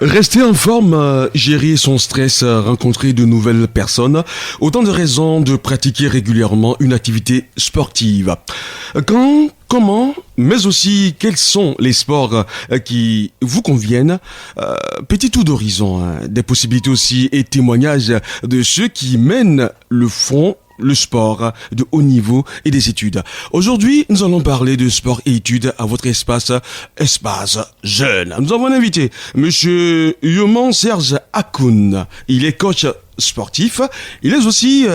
Rester en forme, gérer son stress, rencontrer de nouvelles personnes, autant de raisons de pratiquer régulièrement une activité sportive. Quand, comment, mais aussi quels sont les sports qui vous conviennent. Petit tour d'horizon, des possibilités aussi et témoignages de ceux qui mènent le sport de haut niveau et des études. Aujourd'hui, nous allons parler de sport et études à votre espace jeune. Nous avons un invité, monsieur Yoman Serge Akoun. Il est coach sportif. Il est aussi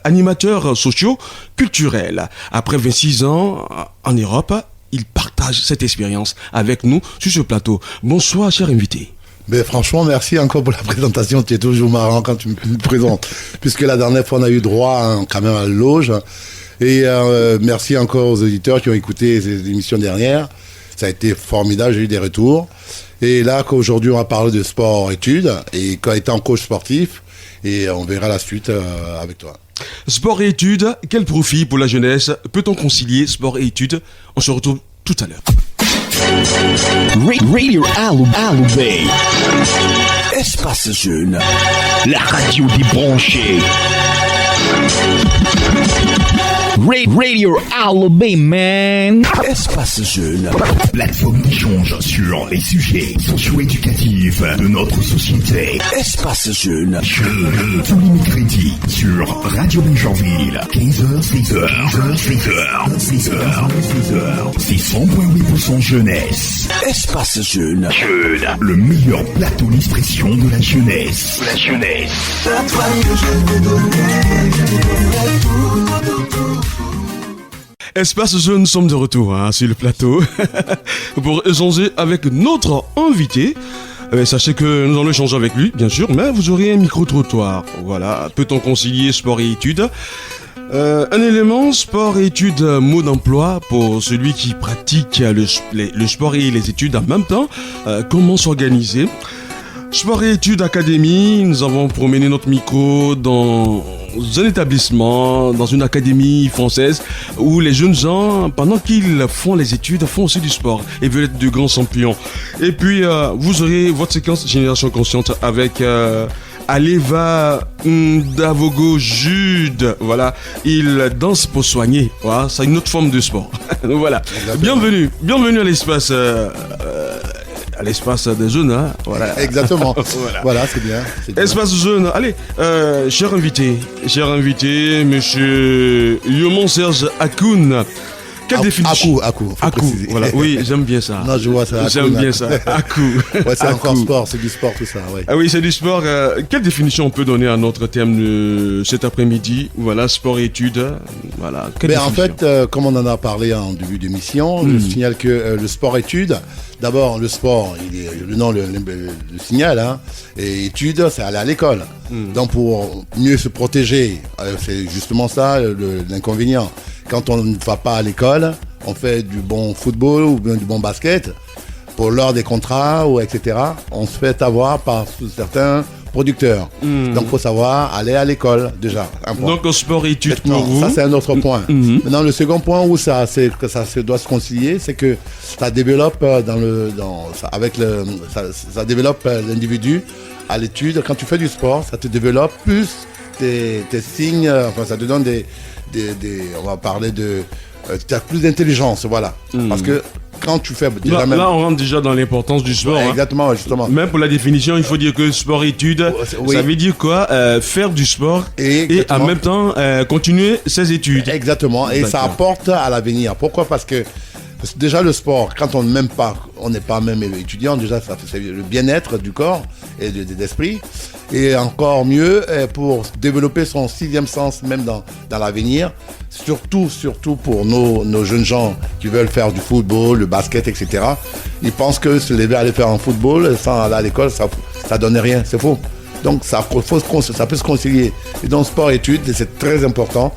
animateur socio-culturel. Après 26 ans en Europe, il partage cette expérience avec nous sur ce plateau. Bonsoir, cher invité. Mais franchement, merci encore pour la présentation. Tu es toujours marrant quand tu me présentes. Puisque la dernière fois, on a eu droit quand même à la loge. Et merci encore aux auditeurs qui ont écouté les émissions dernières. Ça a été formidable, j'ai eu des retours. Et là, qu'aujourd'hui, on va parler de sport-études. Et étant coach sportif, et on verra la suite avec toi. Sport et études, quel profit pour la jeunesse? Peut-on concilier sport et études? On se retrouve tout à l'heure. Radio Alubé. Espace Jeune. La radio débranchée. Radio Alubé, man. Espace Jeune. Plateforme qui change sur les sujets socio-éducatifs de notre société. Espace Jeune. Tous les mercredis sur Radio Benjerville. 15h, 16h. 15h, 16h. C'est 100.8% jeunesse. Espace Jeune. Le meilleur plateau d'expression de la jeunesse. Espace Jeune, nous sommes de retour sur le plateau pour échanger avec notre invité. Sachez que nous allons échanger avec lui, bien sûr, mais vous aurez un micro-trottoir. Voilà, peut-on concilier sport et études? Un élément, sport et études, mot d'emploi pour celui qui pratique le sport et les études en même temps. Comment s'organiser? Sport et études académie, nous avons promené notre micro dans un établissement, dans une académie française où les jeunes gens, pendant qu'ils font les études, font aussi du sport et veulent être de grands champions. Et puis, vous aurez votre séquence Génération Consciente avec Aleva Ndavogo Jude. Voilà, il danse pour soigner. Voilà, c'est une autre forme de sport. Donc voilà, bienvenue à l'espace. À l'espace des jeunes, hein. Voilà. Exactement. Voilà, c'est bien. Espace jeune. Allez, cher invité, monsieur Yoman Serge Akoun. Quelle définition? Akou. Voilà. Oui, j'aime bien ça. Non, je vois ça. J'aime bien ça. Akou. Ouais, c'est encore sport, c'est du sport tout ça. Ouais. Ah oui, c'est du sport. Quelle définition on peut donner à notre thème de cet après-midi? Voilà, sport et études. Voilà. Mais en fait, comme on en a parlé en début d'émission, je signale que le sport-études, d'abord le sport, le nom le signale, hein, et études, c'est aller à l'école. Donc pour mieux se protéger, c'est justement ça l'inconvénient. Quand on ne va pas à l'école, on fait du bon football ou bien du bon basket, pour l'heure des contrats ou etc. On se fait avoir par certains producteurs. Donc il faut savoir aller à l'école déjà. Donc au sport et études pour vous. Ça c'est un autre point. Maintenant le second point où ça doit se concilier, c'est que ça développe ça développe l'individu à l'étude. Quand tu fais du sport, ça te développe plus tes signes, enfin ça te donne on va parler tu as plus d'intelligence, voilà. Parce que quand tu fais déjà là on rentre déjà dans l'importance du sport. Ouais, exactement, justement. Même pour la définition, il faut dire que sport-études, ça veut dire quoi? Faire du sport et en même temps continuer ses études. Exactement, et ça apporte à l'avenir. Pourquoi? Parce que déjà le sport, quand on n'est pas même étudiant, déjà ça fait le bien-être du corps et de l'esprit. Et encore mieux pour développer son sixième sens même dans l'avenir. Surtout pour nos jeunes gens qui veulent faire du football, le basket, etc. Ils pensent que se lever aller faire un football sans aller à l'école, ça donne rien, c'est faux. Donc ça peut se concilier. Et donc sport-études, c'est très important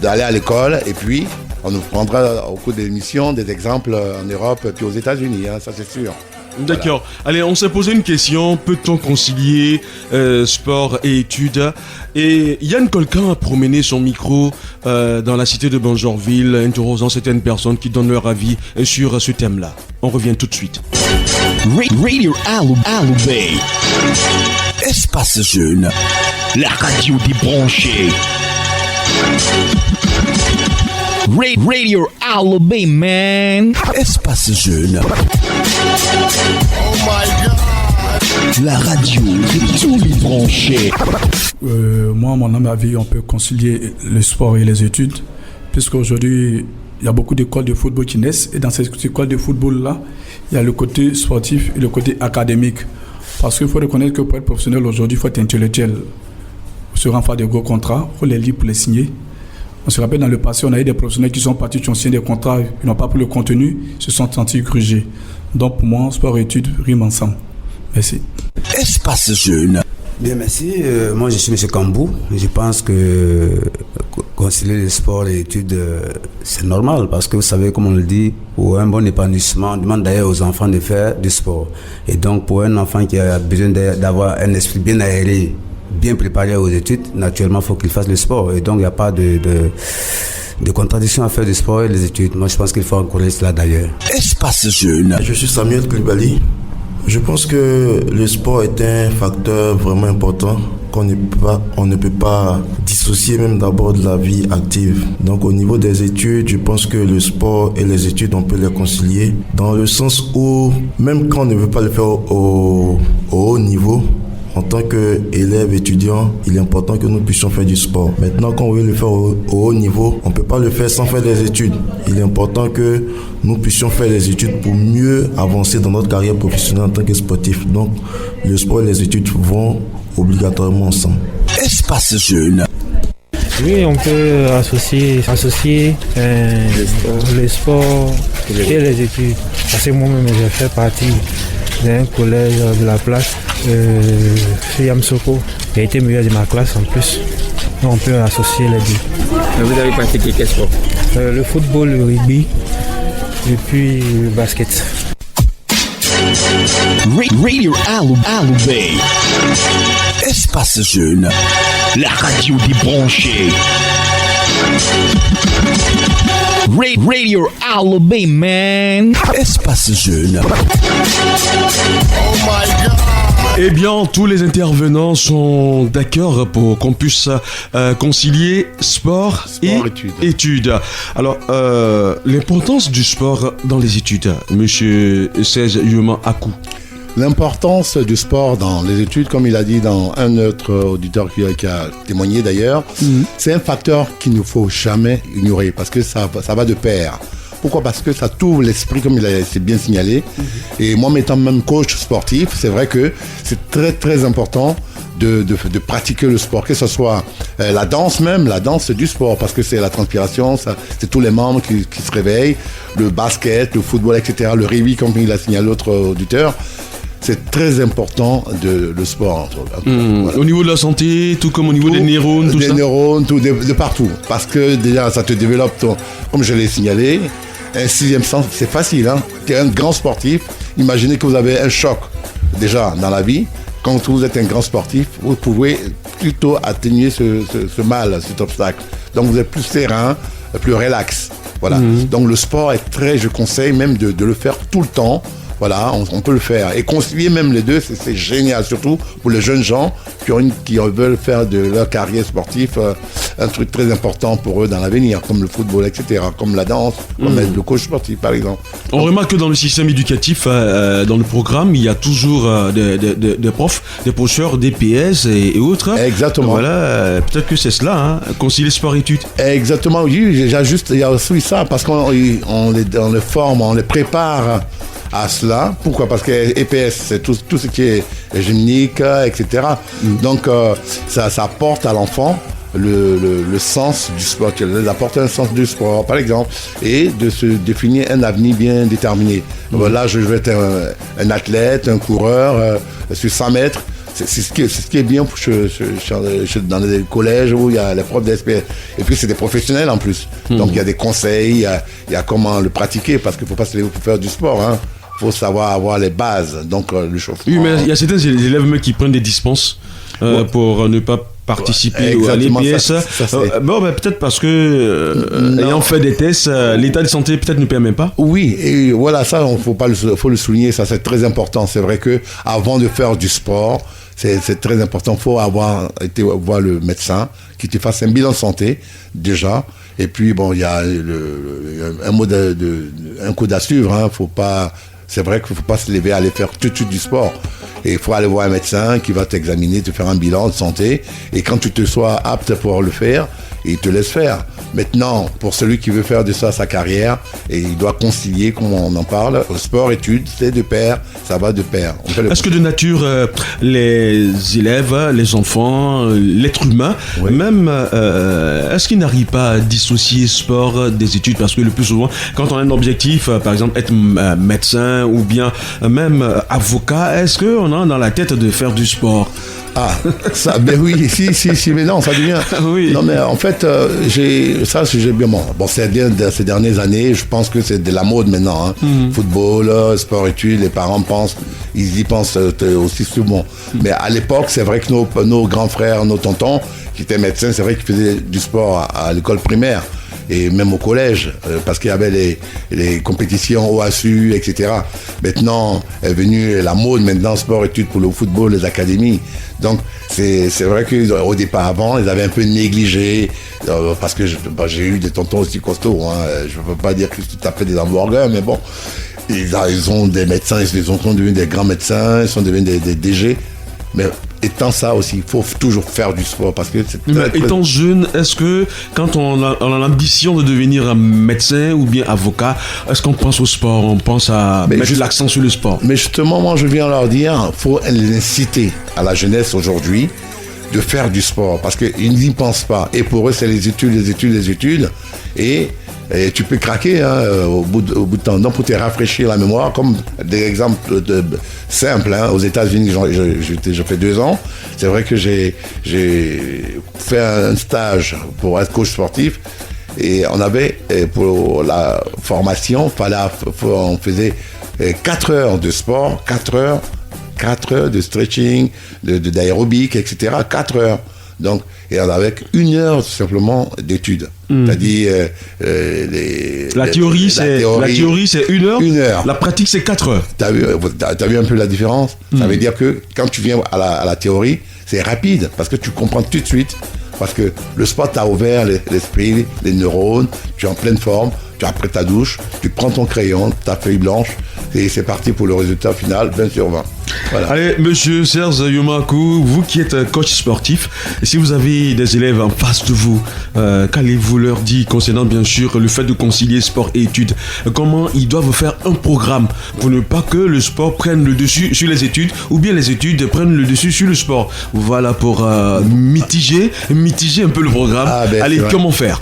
d'aller à l'école et puis on nous prendra au cours des émissions des exemples en Europe puis aux États-Unis, hein, ça c'est sûr. D'accord. Voilà. Allez, on s'est posé une question. Peut-on concilier sport et études? Et Yann Colquin a promené son micro dans la cité de Benjerville, interrogeant certaines personnes qui donnent leur avis sur ce thème-là. On revient tout de suite. Radio Alubé. Espace Jeune. La radio débranchée. Radio Alubé, man. Espace Jeune. Oh my God. La radio de tous les branchés. Moi, à mon avis, on peut concilier le sport et les études, puisqu'aujourd'hui, il y a beaucoup d'écoles de football qui naissent, et dans ces écoles de football-là, il y a le côté sportif et le côté académique. Parce qu'il faut reconnaître que pour être professionnel aujourd'hui, il faut être intellectuel. On se rend faire des gros contrats, il faut les lire pour les signer. On se rappelle, dans le passé, on a eu des professionnels qui sont partis, qui ont signé des contrats, ils n'ont pas pris le contenu, ils se sont sentis grugés. Donc pour moi, sport et études riment ensemble. Merci. Espace Jeune. Bien, merci. Moi, je suis M. Kambou. Je pense que concilier le sport et l'étude, c'est normal parce que vous savez, comme on le dit, pour un bon épanouissement, on demande d'ailleurs aux enfants de faire du sport. Et donc, pour un enfant qui a besoin d'avoir un esprit bien aéré, bien préparé aux études, naturellement, il faut qu'il fasse le sport. Et donc, il n'y a pas de contradiction à faire du sport et des études. Moi, je pense qu'il faut encourager cela d'ailleurs. Espace Jeune. Je suis Samuel Koulibaly. Je pense que le sport est un facteur vraiment important qu'on ne peut pas dissocier même d'abord de la vie active. Donc au niveau des études, je pense que le sport et les études, on peut les concilier dans le sens où même quand on ne veut pas le faire au haut niveau, en tant qu'élève étudiant, il est important que nous puissions faire du sport. Maintenant, quand on veut le faire au haut niveau, on ne peut pas le faire sans faire des études. Il est important que nous puissions faire des études pour mieux avancer dans notre carrière professionnelle en tant que sportif. Donc, le sport et les études vont obligatoirement ensemble. Espace Jeune. Oui, on peut associer le sport et les études. Parce que moi-même, j'ai fait partie d'un collège de la place, chez Yamsoko. J'ai été meilleur de ma classe en plus. Donc on peut associer les deux. Vous avez pratiqué quel sport? Le football, le rugby et puis le basket. Radio Alubé. Espace Jeune. La radio débranchée. Radio Alubé, man. Espace Jeune. Oh my God. Eh bien, tous les intervenants sont d'accord pour qu'on puisse concilier sport et études. Alors, l'importance du sport dans les études, Monsieur Serge Yuma Akou. L'importance du sport dans les études, comme il a dit dans un autre auditeur qui a témoigné d'ailleurs, c'est un facteur qu'il ne faut jamais ignorer parce que ça va de pair. Pourquoi? Parce que ça t'ouvre l'esprit, comme c'est bien signalé. Et moi, étant même coach sportif, c'est vrai que c'est très très important de pratiquer le sport, que ce soit la danse du sport, parce que c'est la transpiration, c'est tous les membres qui se réveillent, le basket, le football, etc., le rugby, comme il a signalé l'autre auditeur. C'est très important le sport. Voilà. Au niveau de la santé, tout comme au niveau des neurones, tout ça. Des neurones, tout, de partout. Parce que déjà, ça te développe, comme je l'ai signalé, un sixième sens, c'est facile. Hein? Tu es un grand sportif. Imaginez que vous avez un choc déjà dans la vie. Quand vous êtes un grand sportif, vous pouvez plutôt atténuer ce mal, cet obstacle. Donc vous êtes plus serein, plus relax. Voilà. Donc le sport est je conseille même de le faire tout le temps. Voilà, on peut le faire. Et concilier même les deux, c'est génial, surtout pour les jeunes gens qui veulent faire de leur carrière sportive un truc très important pour eux dans l'avenir, comme le football, etc., comme la danse, comme être le coach sportif, par exemple. On remarque que dans le système éducatif, dans le programme, il y a toujours des profs, des professeurs, des PS et autres. Exactement. Voilà, peut-être que c'est cela, concilier sport et études. Exactement, oui, il y a aussi ça, parce qu'on les forme, on les prépare à cela. Pourquoi? Parce que EPS, c'est tout ce qui est gymnique, etc. Donc, ça apporte à l'enfant le sens du sport, d'apporter un sens du sport, par exemple, et de se définir un avenir bien déterminé. Là, je veux être un athlète, un coureur sur 100 mètres. C'est ce qui est bien dans les collèges où il y a les profs d'SPS. Et puis, c'est des professionnels en plus. Donc, il y a des conseils, il y a comment le pratiquer, parce qu'il ne faut pas se lever pour faire du sport. Hein. Il faut savoir avoir les bases, donc le chauffement. Oui, mais il y a certains élèves qui prennent des dispenses pour ne pas participer Exactement, à l'EPS. ça, c'est- Peut-être parce que, ayant fait des tests, l'état de santé peut-être ne permet pas. Oui, et voilà, ça, faut le souligner, ça c'est très important. C'est vrai que avant de faire du sport, c'est très important. Faut avoir été voir le médecin qui te fasse un bilan de santé déjà. Et puis bon, il y a un code à suivre. Hein. C'est vrai qu'il ne faut pas se lever à aller faire tout de suite du sport. Et il faut aller voir un médecin qui va t'examiner, te faire un bilan de santé. Et quand tu te sois apte pour le faire, il te laisse faire. Maintenant, pour celui qui veut faire de ça sa carrière, et il doit concilier, comme on en parle, sport, études, c'est de pair, ça va de pair. Est-ce que de nature, les élèves, les enfants, l'être humain, Oui. même, est-ce qu'ils n'arrivent pas à dissocier sport des études? Parce que le plus souvent, quand on a un objectif, par exemple être médecin ou bien même avocat, est-ce qu'on a dans la tête de faire du sport? Ah, ça, ben oui, si, mais non, ça devient. Oui. Non, mais en fait, j'ai bien. Bon, ces dernières années, je pense que c'est de la mode maintenant. Hein. Football, sport, études, les parents ils y pensent aussi souvent. Mais à l'époque, c'est vrai que nos grands frères, nos tontons, qui étaient médecins, c'est vrai qu'ils faisaient du sport à l'école primaire. Et même au collège, parce qu'il y avait les compétitions OASU, etc. Maintenant, est venue la mode, maintenant, sport-études pour le football, les académies. Donc, c'est vrai qu'au départ, avant, ils avaient un peu négligé, parce que j'ai eu des tontons aussi costauds. Hein. Je ne peux pas dire que c'est tout à fait des hamburgers, mais bon, ils ont des médecins, ils sont devenus des grands médecins, ils sont devenus des DG. Mais étant ça aussi, il faut toujours faire du sport parce que c'est très... Étant jeune, est-ce que quand on a l'ambition de devenir un médecin ou bien avocat, est-ce qu'on pense au sport? On pense à mettre l'accent sur le sport? Mais justement, moi je viens leur dire, il faut inciter à la jeunesse aujourd'hui de faire du sport parce qu'ils n'y pensent pas. Et pour eux, c'est les études. Et tu peux craquer hein, au bout de temps. Donc pour te rafraîchir la mémoire, comme des exemples simples, hein, aux États-Unis, j'ai fait 2 ans. C'est vrai que j'ai fait un stage pour être coach sportif. Et on avait, pour la formation, on faisait 4 heures de sport, 4 heures de stretching, d'aérobic, etc. 4 heures. Donc, et on avait 1 heure tout simplement d'études. C'est-à-dire la théorie, c'est 1 heure. 1 heure. La pratique, c'est 4 heures. T'as vu un peu la différence? Ça veut dire que quand tu viens à la théorie, c'est rapide parce que tu comprends tout de suite. Parce que le sport t'a ouvert l'esprit, les neurones, tu es en pleine forme, tu as pris ta douche, tu prends ton crayon, ta feuille blanche, et c'est parti pour le résultat final, 20 sur 20. Voilà. Allez, monsieur Serge Yomakou, vous qui êtes coach sportif, si vous avez des élèves en face de vous, qu'allez-vous leur dire concernant bien sûr le fait de concilier sport et études? Comment ils doivent faire un programme pour ne pas que le sport prenne le dessus sur les études ou bien les études prennent le dessus sur le sport? Voilà pour mitiger un peu le programme. Allez, comment faire?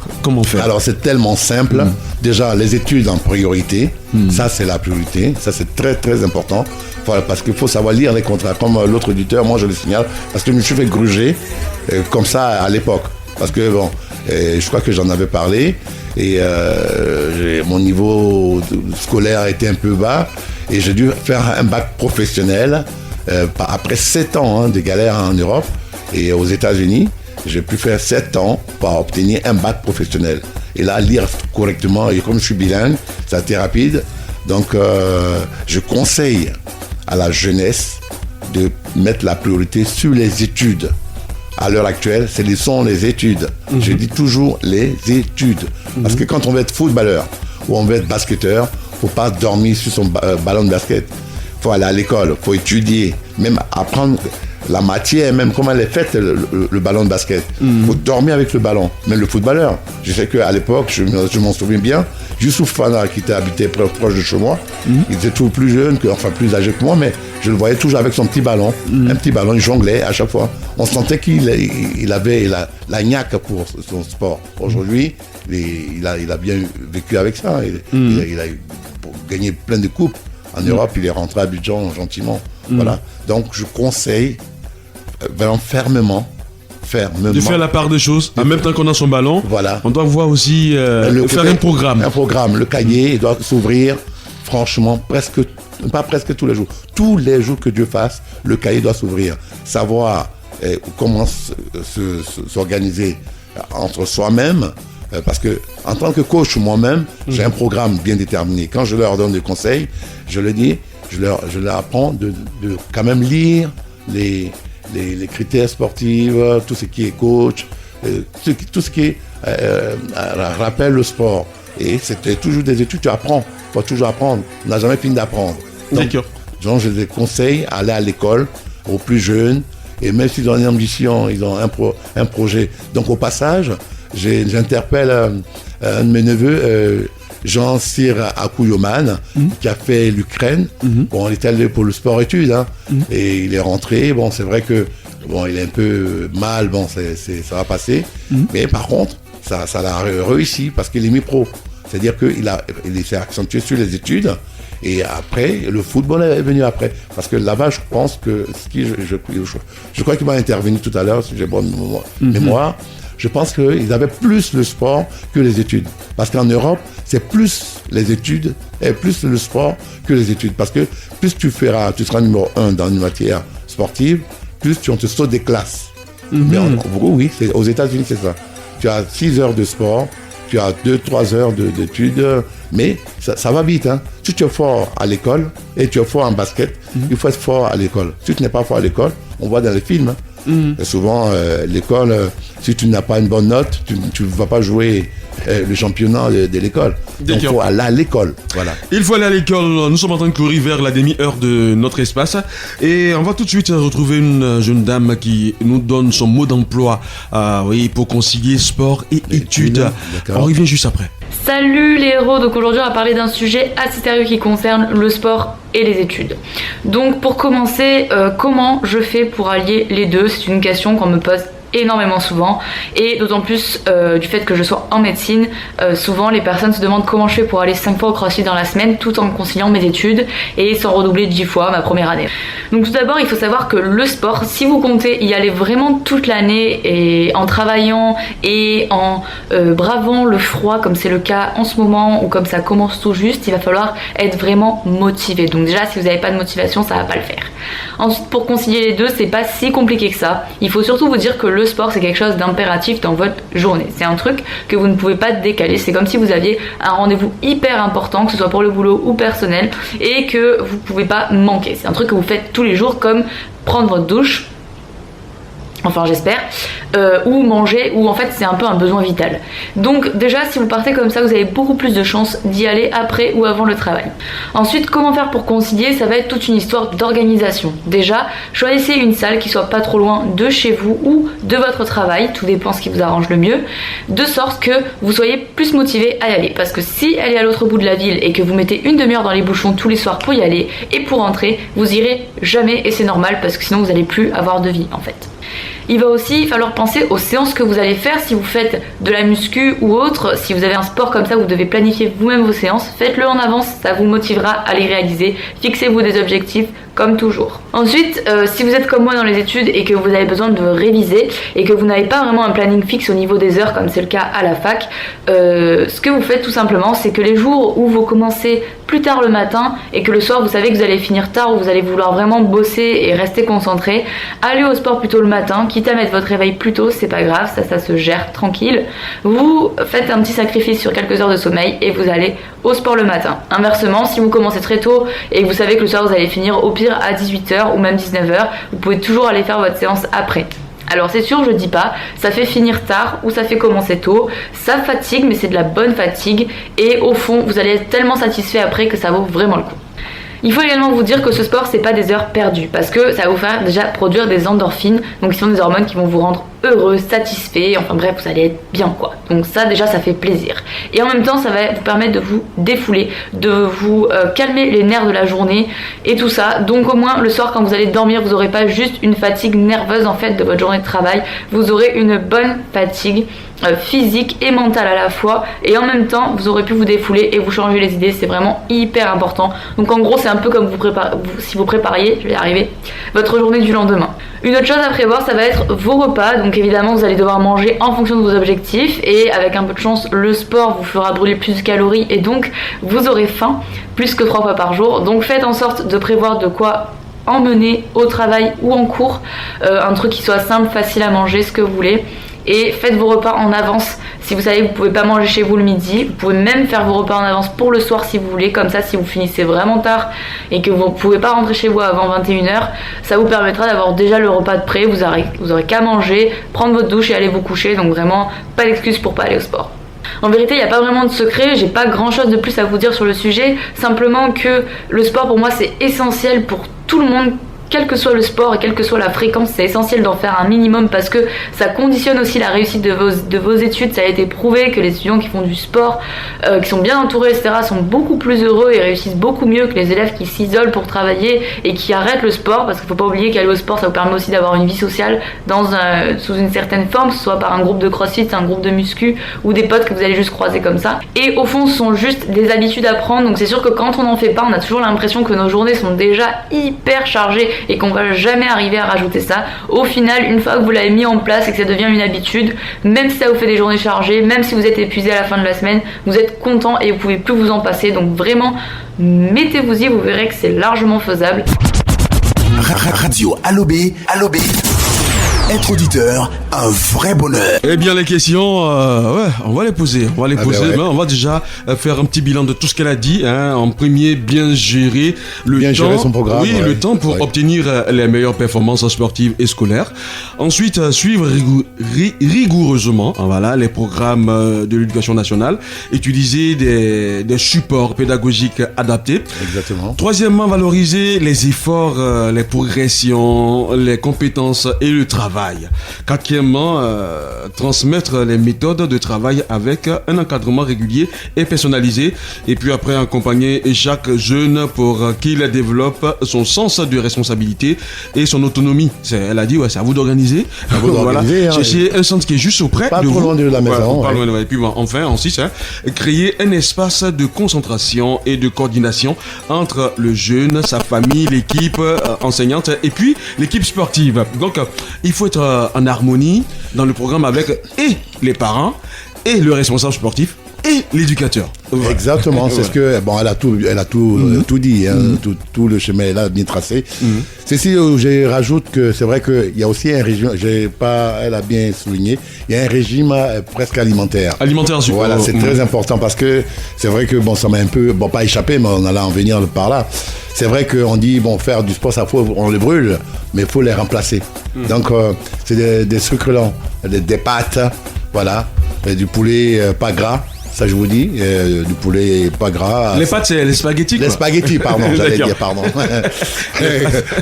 Alors c'est tellement simple. Déjà, les études en priorité, ça c'est la priorité, ça c'est très très important. Voilà, parce qu'il faut savoir lire les contrats. Comme l'autre auditeur, moi je le signale, parce que je me suis fait gruger comme ça à l'époque. Parce que bon, je crois que j'en avais parlé, et mon niveau scolaire était un peu bas, et j'ai dû faire un bac professionnel après 7 ans de galère en Europe et aux États-Unis. J'ai pu faire 7 ans pour obtenir un bac professionnel. Et là, lire correctement, et comme je suis bilingue, ça a été rapide. Donc, je conseille à la jeunesse de mettre la priorité sur les études. À l'heure actuelle, ce sont les études. Je dis toujours les études. Parce que quand on veut être footballeur ou on veut être basketteur, il ne faut pas dormir sur son ballon de basket. Il faut aller à l'école, il faut étudier, même apprendre la matière, même comment elle est faite, le ballon de basket. Il faut dormir avec le ballon. Même le footballeur. Je sais qu'à l'époque, je m'en souviens bien, Youssouf Fana, qui habitait proche de chez moi, il était toujours plus jeune, enfin plus âgé que moi, mais je le voyais toujours avec son petit ballon. Un petit ballon, il jonglait à chaque fois. On sentait qu'il avait la niaque pour son sport. Aujourd'hui, il a bien vécu avec ça. Il a gagné plein de coupes. En Europe, il est rentré à Abidjan gentiment. Voilà. Donc, je conseille vraiment fermement. De faire la part des choses. En même temps qu'on a son ballon, voilà. On doit voir aussi faire un programme. Un programme. Le cahier, il doit s'ouvrir, franchement, pas presque tous les jours. Tous les jours que Dieu fasse, le cahier doit s'ouvrir. Savoir comment s'organiser entre soi-même. Parce que en tant que coach moi-même, j'ai un programme bien déterminé. Quand je leur donne des conseils, je leur dis, je leur apprends de quand même lire les critères sportifs, tout ce qui est coach, tout ce qui rappelle le sport. Et c'était toujours des études, tu apprends. Il faut toujours apprendre. On n'a jamais fini d'apprendre. D'accord. Donc, je les conseille à aller à l'école aux plus jeunes. Et même s'ils ont une ambition, ils ont un projet. Donc, au passage, j'interpelle un de mes neveux, Jean-Cyr Akouyoman, qui a fait l'Ukraine. Bon, il est allé pour le sport-études, hein, et il est rentré. Bon, c'est vrai que il est un peu mal, bon, ça va passer. Mais par contre, ça l'a réussi parce qu'il est mi-pro. C'est-à-dire qu'il s'est accentué sur les études. Et après, le football est venu après. Parce que là-bas, je pense que je crois qu'il m'a intervenu tout à l'heure, si j'ai bonne mémoire. Je pense qu'ils avaient plus le sport que les études. Parce qu'en Europe, c'est plus les études et plus le sport que les études. Parce que plus tu seras numéro 1 dans une matière sportive, plus on te saute des classes. Mais oui, aux États-Unis, c'est ça. Tu as 6 heures de sport, tu as 2-3 heures d'études, mais ça va vite. Hein. Si tu es fort à l'école et tu es fort en basket, il faut être fort à l'école. Si tu n'es pas fort à l'école, on voit dans les films. Et souvent, l'école, si tu n'as pas une bonne note, tu ne vas pas jouer le championnat de l'école. Donc, il faut aller à l'école. Voilà. Il faut aller à l'école. Nous sommes en train de courir vers la demi-heure de notre espace. Et on va tout de suite retrouver une jeune dame qui nous donne son mot d'emploi pour concilier sport et études. On revient juste après. Salut les héros, donc aujourd'hui on va parler d'un sujet assez sérieux qui concerne le sport et les études. Donc pour commencer, comment je fais pour allier les deux? C'est une question qu'on me pose énormément souvent, et d'autant plus du fait que je sois en médecine, souvent les personnes se demandent comment je fais pour aller 5 fois au CrossFit dans la semaine tout en conciliant mes études et sans redoubler 10 fois ma première année. Donc tout d'abord il faut savoir que le sport, si vous comptez y aller vraiment toute l'année et en travaillant et en bravant le froid comme c'est le cas en ce moment ou comme ça commence tout juste, il va falloir être vraiment motivé. Donc déjà si vous n'avez pas de motivation, ça va pas le faire. Ensuite pour concilier les deux, c'est pas si compliqué que ça. Il faut surtout vous dire que le sport c'est quelque chose d'impératif dans votre journée. C'est un truc que vous ne pouvez pas décaler. C'est comme si vous aviez un rendez-vous hyper important, que ce soit pour le boulot ou personnel, et que vous pouvez pas manquer. C'est un truc que vous faites tous les jours, comme prendre votre douche, enfin j'espère, ou manger, ou en fait c'est un peu un besoin vital. Donc déjà si vous partez comme ça, vous avez beaucoup plus de chances d'y aller après ou avant le travail. Ensuite, comment faire pour concilier? Ça va être toute une histoire d'organisation. Déjà, choisissez une salle qui soit pas trop loin de chez vous ou de votre travail, tout dépend ce qui vous arrange le mieux, de sorte que vous soyez plus motivé à y aller. Parce que si elle est à l'autre bout de la ville et que vous mettez une demi-heure dans les bouchons tous les soirs pour y aller et pour rentrer, vous irez jamais, et c'est normal parce que sinon vous n'allez plus avoir de vie en fait. Il va aussi falloir penser aux séances que vous allez faire. Si vous faites de la muscu ou autre, si vous avez un sport comme ça, vous devez planifier vous-même vos séances, faites-le en avance, ça vous motivera à les réaliser. Fixez-vous des objectifs comme toujours. Ensuite, si vous êtes comme moi dans les études et que vous avez besoin de réviser et que vous n'avez pas vraiment un planning fixe au niveau des heures comme c'est le cas à la fac, ce que vous faites tout simplement, c'est que les jours où vous commencez plus tard le matin et que le soir vous savez que vous allez finir tard ou vous allez vouloir vraiment bosser et rester concentré, allez au sport plutôt le matin, quitte à mettre votre réveil plus tôt, c'est pas grave, ça se gère tranquille. Vous faites un petit sacrifice sur quelques heures de sommeil et vous allez au sport le matin. Inversement, si vous commencez très tôt et que vous savez que le soir vous allez finir au pire à 18h ou même 19h, vous pouvez toujours aller faire votre séance après. Alors c'est sûr, je dis pas, ça fait finir tard ou ça fait commencer tôt, ça fatigue mais c'est de la bonne fatigue et au fond vous allez être tellement satisfait après que ça vaut vraiment le coup. Il faut également vous dire que ce sport c'est pas des heures perdues parce que ça va vous faire déjà produire des endorphines, donc qui sont des hormones qui vont vous rendre heureux, satisfait, enfin bref vous allez être bien quoi. Donc ça déjà ça fait plaisir. Et en même temps ça va vous permettre de vous défouler, de vous calmer les nerfs de la journée et tout ça. Donc au moins le soir quand vous allez dormir vous n'aurez pas juste une fatigue nerveuse en fait de votre journée de travail, vous aurez une bonne fatigue physique et mentale à la fois et en même temps vous aurez pu vous défouler et vous changer les idées, c'est vraiment hyper important. Donc en gros c'est un peu comme si vous prépariez, je vais y arriver, votre journée du lendemain. Une autre chose à prévoir ça va être vos repas, donc évidemment vous allez devoir manger en fonction de vos objectifs et avec un peu de chance le sport vous fera brûler plus de calories et donc vous aurez faim plus que 3 fois par jour, donc faites en sorte de prévoir de quoi emmener au travail ou en cours. Un truc qui soit simple, facile à manger, ce que vous voulez. Et faites vos repas en avance. Si vous savez que vous ne pouvez pas manger chez vous le midi, vous pouvez même faire vos repas en avance pour le soir si vous voulez. Comme ça, si vous finissez vraiment tard et que vous ne pouvez pas rentrer chez vous avant 21h, ça vous permettra d'avoir déjà le repas de prêt. Vous aurez qu'à manger, prendre votre douche et aller vous coucher. Donc vraiment, pas d'excuse pour pas aller au sport. En vérité, il n'y a pas vraiment de secret, j'ai pas grand chose de plus à vous dire sur le sujet, simplement que le sport pour moi c'est essentiel pour tout le monde. Quel que soit le sport et quelle que soit la fréquence, c'est essentiel d'en faire un minimum parce que ça conditionne aussi la réussite de vos études. Ça a été prouvé que les étudiants qui font du sport, qui sont bien entourés, etc., sont beaucoup plus heureux et réussissent beaucoup mieux que les élèves qui s'isolent pour travailler et qui arrêtent le sport, parce qu'il ne faut pas oublier qu'aller au sport, ça vous permet aussi d'avoir une vie sociale sous une certaine forme, que ce soit par un groupe de crossfit, un groupe de muscu ou des potes que vous allez juste croiser comme ça. Et au fond, ce sont juste des habitudes à prendre, donc c'est sûr que quand on n'en fait pas, on a toujours l'impression que nos journées sont déjà hyper chargées et qu'on va jamais arriver à rajouter ça. Au final, une fois que vous l'avez mis en place et que ça devient une habitude, même si ça vous fait des journées chargées, même si vous êtes épuisé à la fin de la semaine, vous êtes content et vous pouvez plus vous en passer. Donc vraiment, mettez-vous-y, vous verrez que c'est largement faisable. Radio Allo B. Être auditeur, un vrai bonheur. Eh bien, les questions, on va les poser. Mais on va déjà faire un petit bilan de tout ce qu'elle a dit. En premier, bien gérer gérer son programme. Oui, le temps pour obtenir les meilleures performances sportives et scolaires. Ensuite, suivre rigoureusement les programmes de l'éducation nationale. Utiliser des supports pédagogiques adaptés. Exactement. Troisièmement, valoriser les efforts, les progressions, les compétences et le travail. Quatrièmement, transmettre les méthodes de travail avec un encadrement régulier et personnalisé. Et puis après, accompagner chaque jeune pour qu'il développe son sens de responsabilité et son autonomie. Elle a dit, c'est à vous d'organiser. Cherchez un centre qui est juste auprès pas de trop vous. Loin de la maison. Pas loin de... Et puis enfin, en 6, créer un espace de concentration et de coordination entre le jeune, sa famille, l'équipe enseignante et puis l'équipe sportive. Donc, il faut être en harmonie dans le programme avec et les parents et le responsable sportif et l'éducateur. Voilà. Exactement, c'est ce que elle a tout dit, tout le chemin est là bien tracé. Ceci, je rajoute que c'est vrai qu'il y a aussi un régime, elle a bien souligné, il y a un régime presque alimentaire. Voilà, c'est très important parce que c'est vrai que ça m'a un peu, pas échappé, mais on allait en venir par là. C'est vrai qu'on dit, faire du sport, on les brûle, mais il faut les remplacer. Donc, c'est des sucres des pâtes, voilà, du poulet pas gras. Ça, je vous dis, du poulet pas gras. Les pâtes, c'est les spaghettis, quoi. Les spaghettis, pardon, j'allais dire, pardon.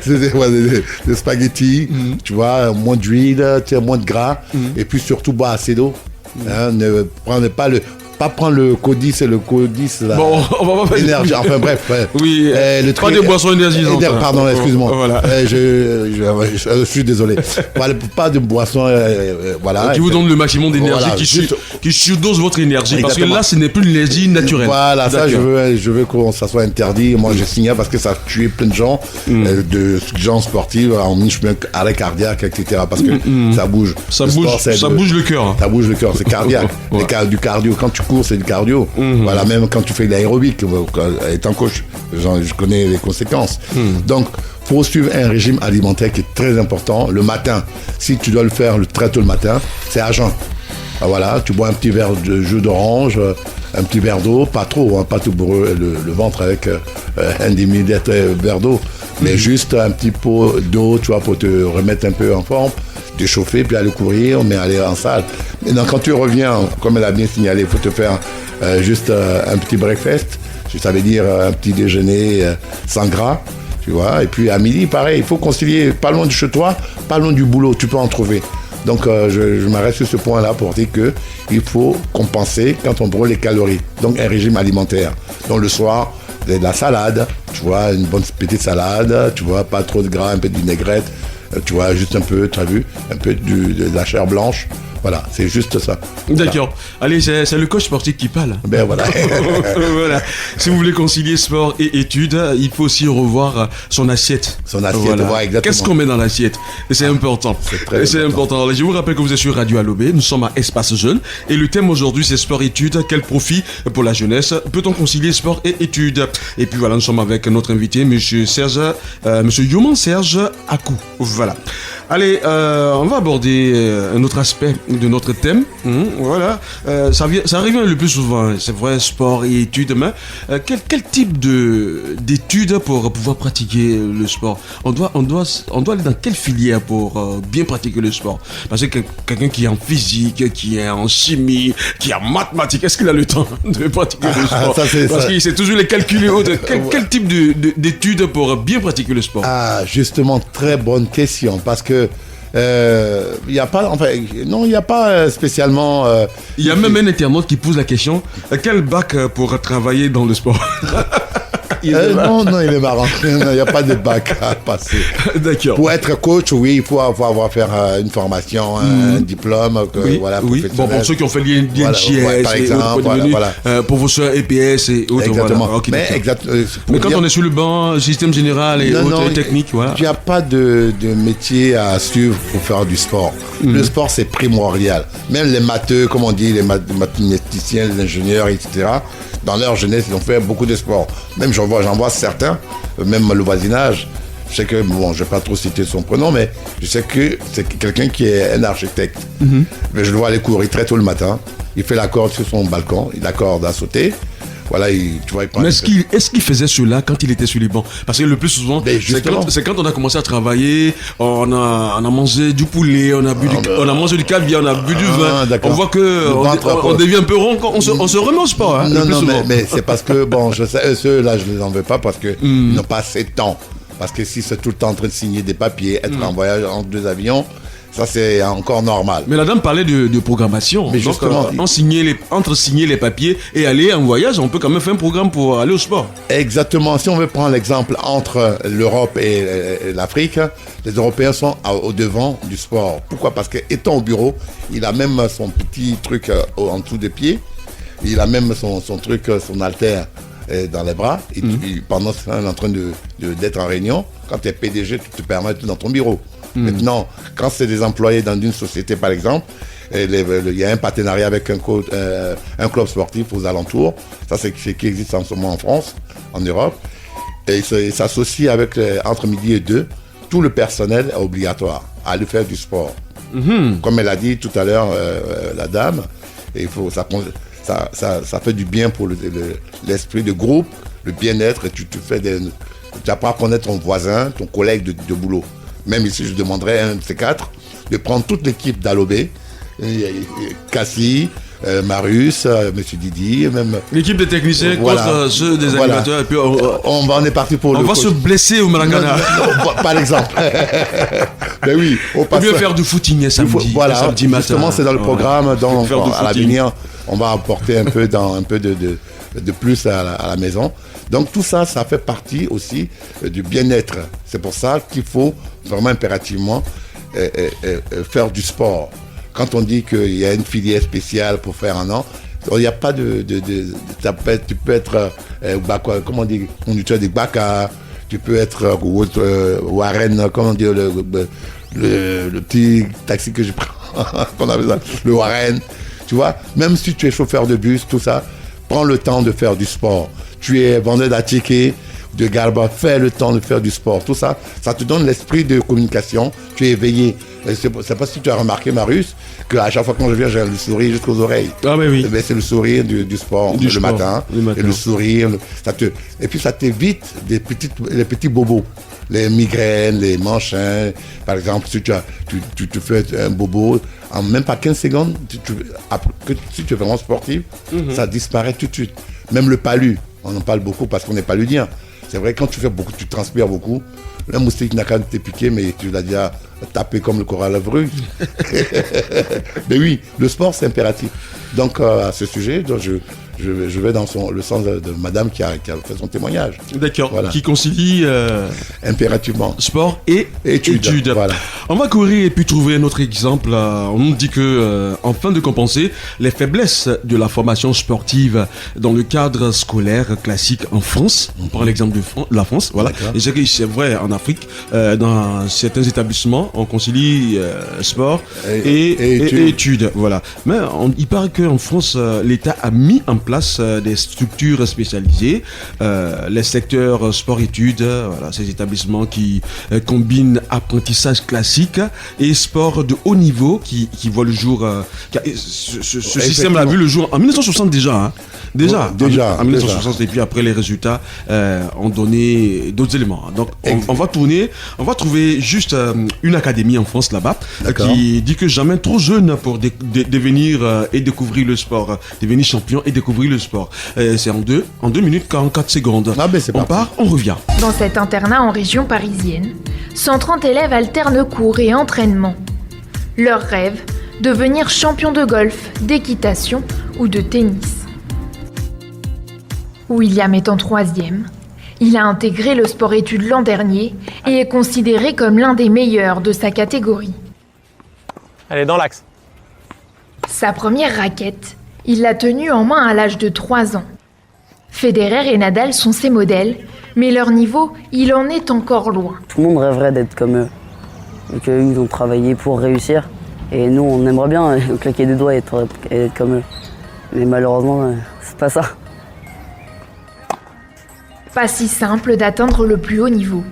Des spaghettis, tu vois, moins d'huile, moins de gras, et puis surtout boire assez d'eau. Ne prenez pas prendre le Codis et le Codis là. Bon, on va pas énergie. Enfin bref. Oui. Pas de boissons énergisantes. Pardon, excuse-moi. Voilà. Je suis désolé. Pas de boissons. Voilà. Qui vous donne le maximum d'énergie, qui surdose votre énergie. Exactement. Parce que là, ce n'est plus l'énergie naturelle. Voilà, ça, je veux que ça soit interdit. Moi, je signale parce que ça a tué plein de gens, de gens sportifs, en arrêt cardiaque, etc. Parce que ça bouge. Ça bouge le cœur. Ça bouge le cœur, c'est cardiaque. Du cardio. Quand tu cours, c'est du cardio. Voilà, même quand tu fais de l'aérobic, étant coach, je connais les conséquences. Donc, faut suivre un régime alimentaire qui est très important. Le matin, si tu dois le faire très tôt le matin, c'est à jeun. Voilà, tu bois un petit verre de jus d'orange, un petit verre d'eau, pas trop, pas tout bourrer le ventre avec un demi-litre verre d'eau, mais juste un petit pot d'eau, tu vois, pour te remettre un peu en forme, te chauffer, puis aller courir, mais aller en salle. Maintenant, quand tu reviens, comme elle a bien signalé, il faut te faire juste un petit breakfast, ça veut dire un petit déjeuner sans gras, tu vois, et puis à midi, pareil, il faut concilier, pas loin de chez toi, pas loin du boulot, tu peux en trouver. Donc je m'arrête sur ce point-là pour dire qu'il faut compenser quand on brûle les calories. Donc un régime alimentaire. Donc le soir, de la salade, tu vois, une bonne petite salade, tu vois, pas trop de gras, un peu de vinaigrette, tu vois, juste un peu, tu as vu, un peu de la chair blanche, Voilà, c'est juste ça. D'accord. Allez, c'est le coach sportif qui parle. Ben voilà. Voilà. Si vous voulez concilier sport et études, il faut aussi revoir son assiette. Son assiette, ouais, exactement. Qu'est-ce qu'on met dans l'assiette? Et c'est important. C'est important. Alors, je vous rappelle que vous êtes sur Radio Alobé, nous sommes à Espace Jeune, et le thème aujourd'hui c'est sport-études. Quel profit pour la jeunesse? Peut-on concilier sport et études? Et puis voilà, nous sommes avec notre invité, monsieur Yoman Serge Akou. Voilà. Allez, on va aborder un autre aspect de notre thème. Voilà, ça revient le plus souvent, c'est vrai, sport et études. Mais quel type d'études pour pouvoir pratiquer le sport? On doit aller dans quelle filière pour bien pratiquer le sport? Parce que quelqu'un qui est en physique, qui est en chimie, qui est en mathématiques, est-ce qu'il a le temps de pratiquer le sport? Parce qu'il sait toujours les calculer. Quel type d'études pour bien pratiquer le sport? Ah, justement, très bonne question, parce que il n'y a pas, enfin, non, il n'y a pas spécialement. Il y a même un internaute qui pose la question, quel bac pour travailler dans le sport? Non, il est marrant. Il n'y a pas de bac à passer. D'accord. Pour être coach, oui, il faut avoir faire une formation, un diplôme, voilà, professionnel. Bon, pour ceux qui ont fait l'INCS, voilà, par exemple, professeur EPS et autres. Exactement. Voilà. Okay, mais quand on est sur le banc, système général et autres techniques, voilà. Il n'y a pas de métier à suivre pour faire du sport. Le sport, c'est primordial. Même les matheux, comme on dit, les mathématiciens, les ingénieurs, etc., dans leur jeunesse, ils ont fait beaucoup de sport. Même j'en vois certains, même le voisinage. Je sais que, bon, je ne vais pas trop citer son prénom, mais je sais que c'est quelqu'un qui est un architecte. Mais je le vois aller courir très tôt le matin. Il fait la corde sur son balcon, il a la corde à sauter. Voilà, tu vois, il prend. Mais est-ce qu'il faisait cela quand il était sur les bancs? Parce que le plus souvent, c'est quand on a commencé à travailler, on a mangé du poulet, on a mangé du caviar, on a bu du vin. On voit que on devient un peu rond, on se remet au sport. Hein, non, mais c'est parce que, bon, je sais, ceux-là, je ne les en veux pas parce qu'ils n'ont pas assez de temps. Parce que si c'est tout le temps en train de signer des papiers, être en voyage entre deux avions, ça c'est encore normal. Mais la dame parlait de programmation. Mais justement, entre signer les papiers et aller en voyage, on peut quand même faire un programme pour aller au sport. Exactement. Si on veut prendre l'exemple entre l'Europe et l'Afrique, les Européens sont au devant du sport. Pourquoi? Parce qu'étant au bureau, il a même son petit truc en dessous des pieds. Il a même son truc, son haltère dans les bras. Et pendant ce temps, il est en train d'être en réunion. Quand tu es PDG, tu te permets d'être dans ton bureau. Maintenant, quand c'est des employés dans une société, par exemple, il y a un partenariat avec un club sportif aux alentours. Ça, c'est ce qui existe en ce moment en France, en Europe. Et il s'associe avec, entre midi et 2, tout le personnel est obligatoire à aller faire du sport. Comme elle a dit tout à l'heure, la dame, et ça fait du bien pour l'esprit de groupe, le bien-être, et tu apprends à connaître ton voisin, ton collègue de boulot. Même ici, je demanderais à un de ces quatre de prendre toute l'équipe d'Alobé, Cassie, Marius, Monsieur Didi, même l'équipe des techniciens contre ceux des animateurs. Et puis on est parti pour on va se blesser au Marangana. Par exemple. Mais oui, on peut bien faire du footing samedi. Voilà, samedi matin. Justement, c'est dans le programme. À l'avenir, on va apporter un peu de plus à la maison. Donc tout ça, ça fait partie aussi du bien-être. C'est pour ça qu'il faut vraiment impérativement faire du sport. Quand on dit qu'il y a une filière spéciale pour faire un an, il n'y a pas tu peux être, comment on dit, conducteur de Baka, tu peux être Warren, comment dire, le petit taxi que je prends, qu'on appelle ça, le Warren. Tu vois, même si tu es chauffeur de bus, tout ça, prends le temps de faire du sport. Tu es vendeur d'attiqués, de garba, fais le temps de faire du sport. Tout ça, ça te donne l'esprit de communication. Tu es éveillé. C'est pas si tu as remarqué, Marius, qu'à chaque fois que je viens, j'ai le sourire jusqu'aux oreilles. Ah mais oui. C'est le sourire du sport, le matin. Et le sourire. Et puis ça t'évite les petits bobos. Les migraines, les manchins. Par exemple, si tu te fais un bobo, en même pas 15 secondes, si tu es vraiment sportif, ça disparaît tout de suite. Même le palu, on en parle beaucoup parce qu'on est paludien. C'est vrai, quand tu fais beaucoup, tu transpires beaucoup. Le moustique n'a qu'à te piquer, mais tu l'as déjà taper comme le coronavirus. Mais oui, le sport, c'est impératif. Donc, à ce sujet, donc, je vais dans le sens de madame qui a fait son témoignage. D'accord, Voilà. qui concilie Impérativement. sport et études. Voilà. On va courir et puis trouver un autre exemple. On nous dit que, afin de compenser les faiblesses de la formation sportive dans le cadre scolaire classique en France, on prend l'exemple de la France, voilà. D'accord. Et c'est vrai en Afrique, dans certains établissements, on concilie sport et études. Voilà. Mais il paraît qu'en France, l'État a mis en place des structures spécialisées, les secteurs sport-études, voilà, ces établissements qui combinent apprentissage classique et sport de haut niveau qui voit le jour. Ce système a vu le jour en 1960 déjà. Hein. Déjà. En 1960 et puis après les résultats ont donné d'autres éléments. Donc on va trouver juste une académie en France là-bas qui dit que jamais trop jeune pour devenir et découvrir le sport, devenir champion et découvrir le sport. C'est en 2 minutes 44 secondes. On part, on revient. Dans cet internat en région parisienne, 130 élèves alternent cours et entraînement. Leur rêve, devenir champion de golf, d'équitation ou de tennis. William est en 3e. Il a intégré le sport-études l'an dernier et est considéré comme l'un des meilleurs de sa catégorie. Elle est dans l'axe. Sa première raquette, il l'a tenue en main à l'âge de 3 ans. Federer et Nadal sont ses modèles, mais leur niveau, il en est encore loin. Tout le monde rêverait d'être comme eux. Donc ils ont travaillé pour réussir. Et nous, on aimerait bien claquer des doigts et être comme eux. Mais malheureusement, c'est pas ça. Pas si simple d'atteindre le plus haut niveau.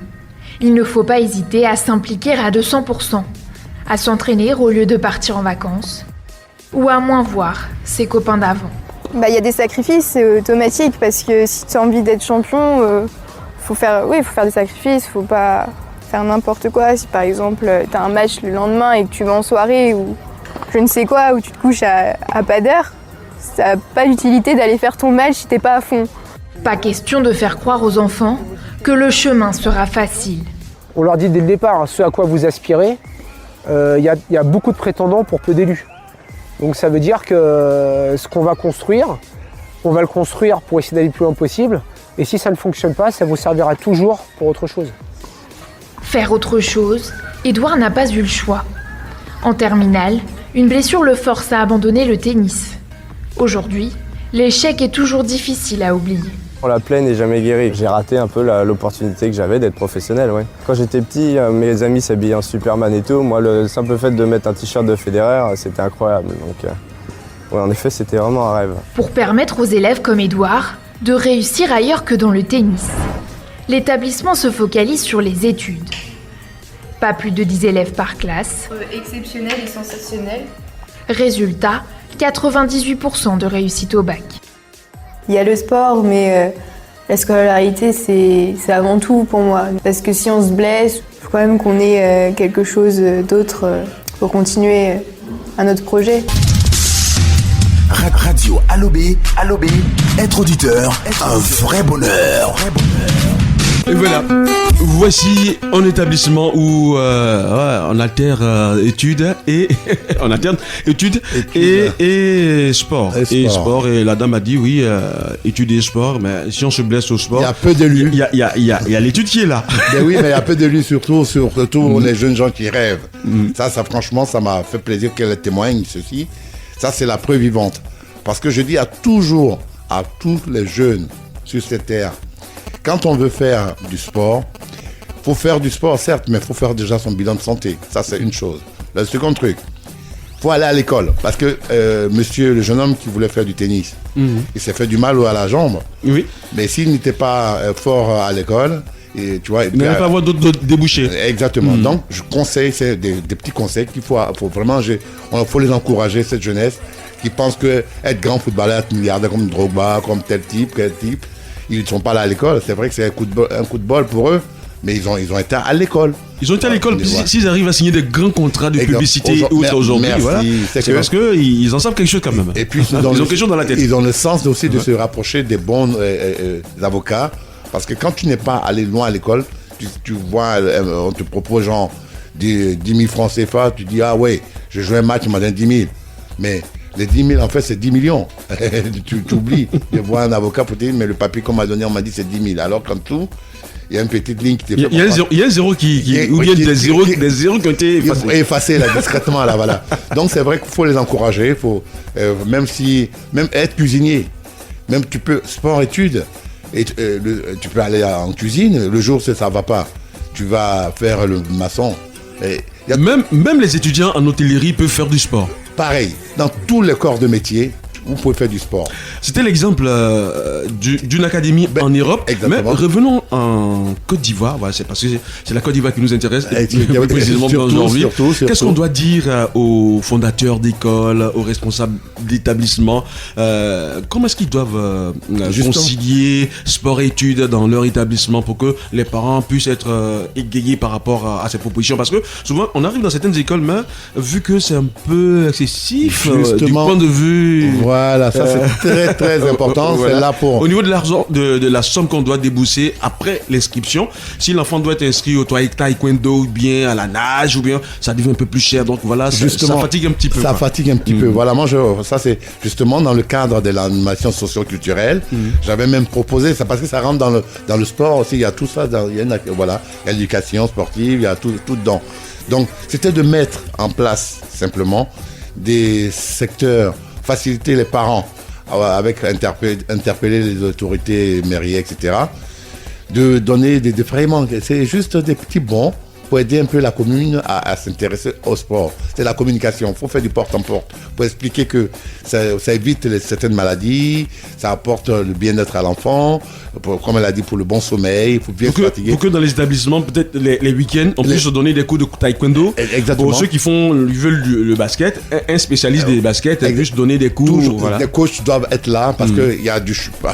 Il ne faut pas hésiter à s'impliquer à 200%, à s'entraîner au lieu de partir en vacances, ou à moins voir ses copains d'avant. Il y a des sacrifices, c'est automatique, parce que si tu as envie d'être champion, faut faire des sacrifices, faut pas faire n'importe quoi. Si par exemple tu as un match le lendemain et que tu vas en soirée ou je ne sais quoi, ou tu te couches à pas d'heure, ça n'a pas d'utilité d'aller faire ton match si t'es pas à fond. Pas question de faire croire aux enfants que le chemin sera facile. On leur dit dès le départ ce à quoi vous aspirez. Il y a beaucoup de prétendants pour peu d'élus. Donc ça veut dire que ce qu'on va construire, on va le construire pour essayer d'aller le plus loin possible. Et si ça ne fonctionne pas, ça vous servira toujours pour autre chose. Faire autre chose, Édouard n'a pas eu le choix. En terminale, une blessure le force à abandonner le tennis. Aujourd'hui, l'échec est toujours difficile à oublier. La plaie n'est jamais guérie. J'ai raté un peu l'opportunité que j'avais d'être professionnel. Ouais. Quand j'étais petit, mes amis s'habillaient en Superman et tout. Moi, le simple fait de mettre un t-shirt de Federer, c'était incroyable. Donc, en effet, c'était vraiment un rêve. Pour permettre aux élèves comme Édouard de réussir ailleurs que dans le tennis, l'établissement se focalise sur les études. Pas plus de 10 élèves par classe. Exceptionnel et sensationnel. Résultat, 98% de réussite au bac. Il y a le sport, mais la scolarité, c'est avant tout pour moi. Parce que si on se blesse, il faut quand même qu'on ait quelque chose d'autre pour continuer à notre projet. Radio Allo B, être auditeur, un vrai bonheur. Et voilà, voici un établissement où on alterne études et on alterne études et sport. Et sport. Et la dame a dit oui, études et sport, mais si on se blesse au sport, il y a peu d'élus. Il y a l'étude qui est là. Ben oui, mais il y a peu d'élus surtout les jeunes gens qui rêvent. Ça franchement, ça m'a fait plaisir qu'elle témoigne ceci. Ça, c'est la preuve vivante. Parce que je dis à tous les jeunes sur cette terre, quand on veut faire du sport, faut faire du sport certes, mais il faut faire déjà son bilan de santé. Ça, c'est une chose. Le second truc, faut aller à l'école. Parce que monsieur, le jeune homme qui voulait faire du tennis, il s'est fait du mal à la jambe. Oui. Mais s'il n'était pas fort à l'école, et tu vois, il n'allait pas avoir d'autres débouchés. Exactement. Donc, je conseille, c'est des petits conseils qu'il faut vraiment, faut les encourager, cette jeunesse qui pense que être grand footballeur, être milliardaire comme Drogba, comme tel type, ils ne sont pas là à l'école. C'est vrai que c'est un coup de bol pour eux, mais ils ont été à l'école. Ils ont été à l'école, s'ils arrivent à signer des grands contrats de publicité aujourd'hui, voilà, c'est parce qu'ils en savent quelque chose quand même. Et puis, ils ont quelque chose dans la tête. Ils ont le sens aussi de se rapprocher des bons avocats, parce que quand tu n'es pas allé loin à l'école, tu vois, on te propose genre 10 000 francs CFA, tu dis, ah ouais, j'ai joué un match, il m'a donné 10 000. Mais les 10 000, en fait, c'est 10 millions. tu oublies de voir un avocat pour te dire, mais le papier qu'on m'a donné, on m'a dit c'est 10 000. Alors qu'en tout, il y a une petite ligne qui t'est faite. Il y a un zéro ou bien des zéros qui ont été effacés. Effacés, là, discrètement, là, voilà. Donc, c'est vrai qu'il faut les encourager. Il faut, même être cuisinier, même tu peux, sport-études, et tu peux aller en cuisine. Le jour où ça va pas, tu vas faire le maçon. Même les étudiants en hôtellerie peuvent faire du sport. Pareil, dans tous les corps de métier, vous pouvez faire du sport. C'était l'exemple d'une académie en Europe. Exactement. Mais revenons en Côte d'Ivoire. Voilà, c'est parce que c'est la Côte d'Ivoire qui nous intéresse. Précisément aujourd'hui. Qu'est-ce qu'on doit dire aux fondateurs d'écoles, aux responsables d'établissements? Comment est-ce qu'ils doivent concilier sport et études dans leur établissement pour que les parents puissent être égayés par rapport à ces propositions? Parce que souvent, on arrive dans certaines écoles, mais vu que c'est un peu excessif du point de vue... Voilà, ça c'est très très important. Voilà. C'est là pour... Au niveau de l'argent, de la somme qu'on doit débourser après l'inscription, si l'enfant doit être inscrit au taekwondo ou bien à la nage ou bien ça devient un peu plus cher. Donc voilà, ça fatigue un petit peu. Ça fatigue un petit peu. Voilà, moi ça c'est justement dans le cadre de l'animation socio-culturelle. J'avais même proposé ça parce que ça rentre dans le sport aussi. Il y a tout ça, il y a l'éducation sportive, il y a tout dedans. Donc c'était de mettre en place simplement des secteurs, faciliter les parents avec interpeller les autorités mairies, etc. De donner des vraiment, c'est juste des petits bons pour aider un peu la commune à s'intéresser au sport. C'est la communication, il faut faire du porte-en-porte pour expliquer que ça évite certaines maladies, ça apporte le bien-être à l'enfant, comme elle a dit, pour le bon sommeil, il faut bien se fatiguer. Pour que dans les établissements, peut-être les week-ends, on puisse donner des cours de taekwondo. Exactement. Pour ceux qui veulent le basket, un spécialiste des baskets, juste donner des cours. Toujours, voilà. Les coachs doivent être là parce que y a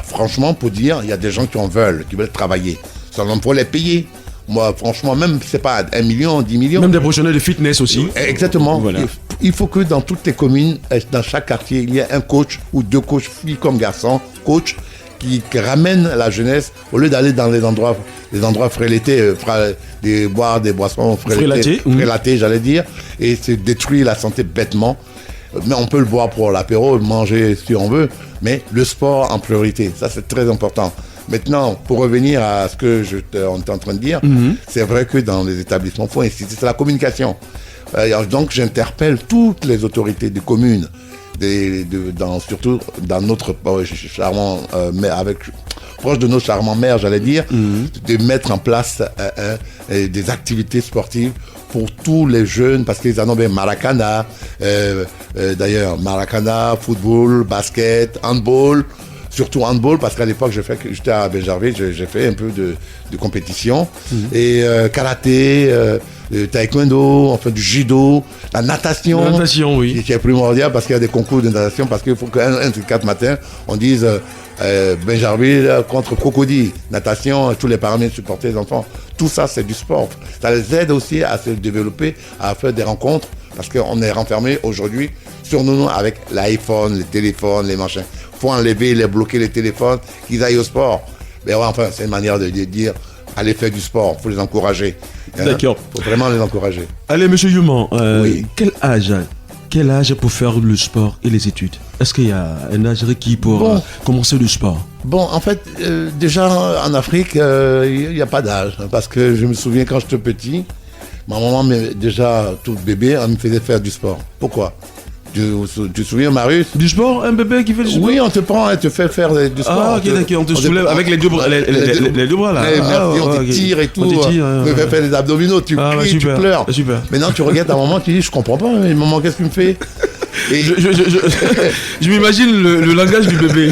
franchement, pour dire, il y a des gens qui veulent travailler. Seulement pour les payer. Moi, franchement, même si c'est pas 1 million, 10 millions. Même des professionnels de fitness aussi. Exactement. Voilà. Il faut que dans toutes les communes, dans chaque quartier, il y ait un coach ou 2 coachs, filles comme garçons, coach qui ramènent la jeunesse au lieu d'aller dans les endroits frélétés, boire des boissons frélatées, j'allais dire, et se détruire la santé bêtement. Mais on peut le boire pour l'apéro, le manger si on veut, mais le sport en priorité, ça c'est très important. Maintenant, pour revenir à ce que on est en train de dire, c'est vrai que dans les établissements, il faut insister sur la communication. Donc, j'interpelle toutes les autorités des communes, surtout dans notre charmant, proche de nos charmants maires, j'allais dire, de mettre en place des activités sportives pour tous les jeunes, parce qu'ils en ont bien Maracana, d'ailleurs, Maracana, football, basket, handball. Surtout handball, parce qu'à l'époque, j'étais à Benjarville, j'ai fait un peu de compétition. Et karaté, taekwondo, enfin du judo, la natation. La natation, oui. Qui est primordial parce qu'il y a des concours de natation, parce qu'il faut qu'un de 4 matins, on dise Benjarville contre Crocodile, natation, tous les parents viennent supporter les enfants. Tout ça, c'est du sport. Ça les aide aussi à se développer, à faire des rencontres, parce qu'on est renfermé aujourd'hui sur nous avec l'iPhone, les téléphones, les machins. Il faut enlever, bloquer les téléphones, qu'ils aillent au sport. Mais ouais, enfin, c'est une manière de dire, allez faire du sport, il faut les encourager. D'accord. Il faut vraiment les encourager. Allez, monsieur Youman, oui. Quel âge pour faire le sport et les études? Est-ce qu'il y a un âge requis pour commencer le sport? Bon, en fait, déjà en Afrique, il n'y a pas d'âge. Parce que je me souviens quand j'étais petit, ma maman, déjà tout bébé, elle me faisait faire du sport. Pourquoi? Tu te souviens, Marius? Du sport? Un bébé qui fait du sport? Oui, on te prend et te fait faire du sport. Ah, ok, d'accord, on te soulève avec les deux bras, les deux bras là. On te tire et tout. On te fait faire des abdominaux, tu cries, tu pleures. Super. Maintenant, tu regardes ta maman, tu dis, je comprends pas, mais maman, qu'est-ce que tu me fais? Et je m'imagine le langage du bébé.